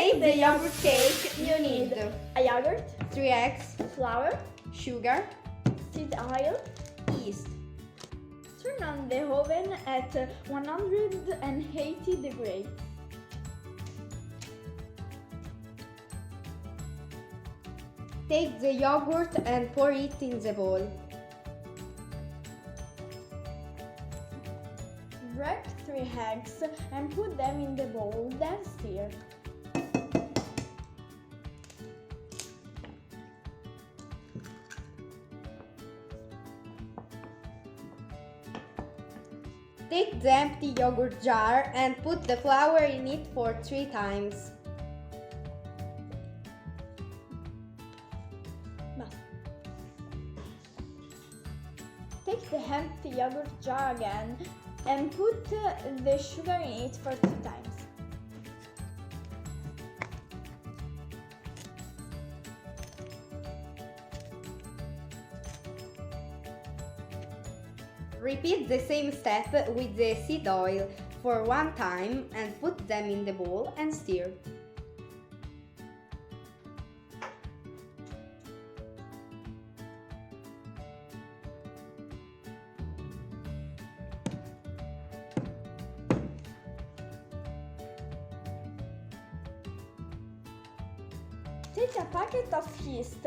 make the yogurt cake, you need a yogurt, 3 eggs, flour, sugar, seed oil. yeast. Turn on the oven at 180 degrees. Take the yogurt and pour it in the bowl. Break 3 eggs and put them in the bowl, then stir. Take the empty yogurt jar and put the flour in it for 3 times. Take the empty yogurt jar again and put the sugar in it for 2 times. Repeat the same step with the seed oil for 1 time and put them in the bowl and stir. Take a packet of yeast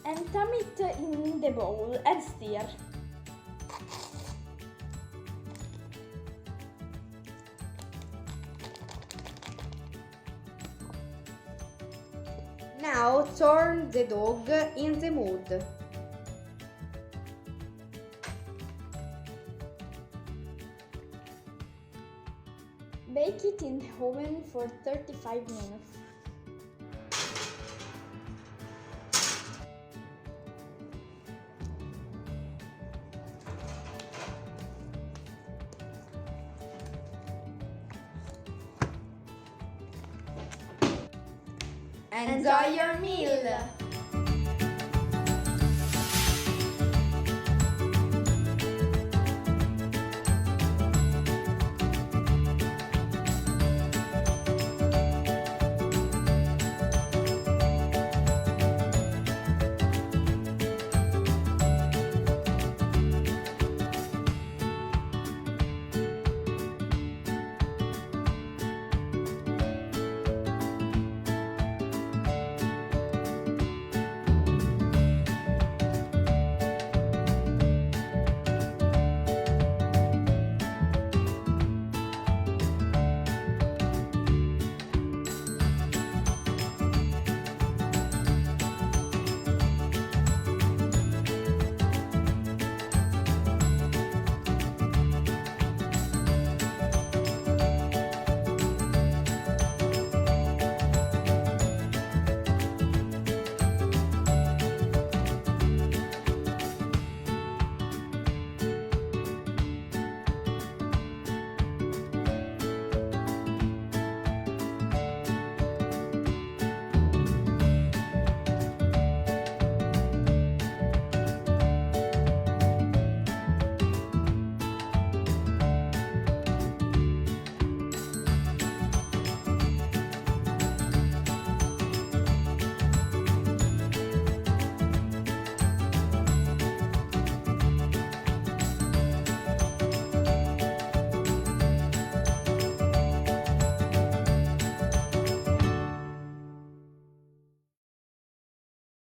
and thumb it in the bowl and stir. Now turn the dough in the mold. Bake it in the oven for 35 minutes. Enjoy your meal!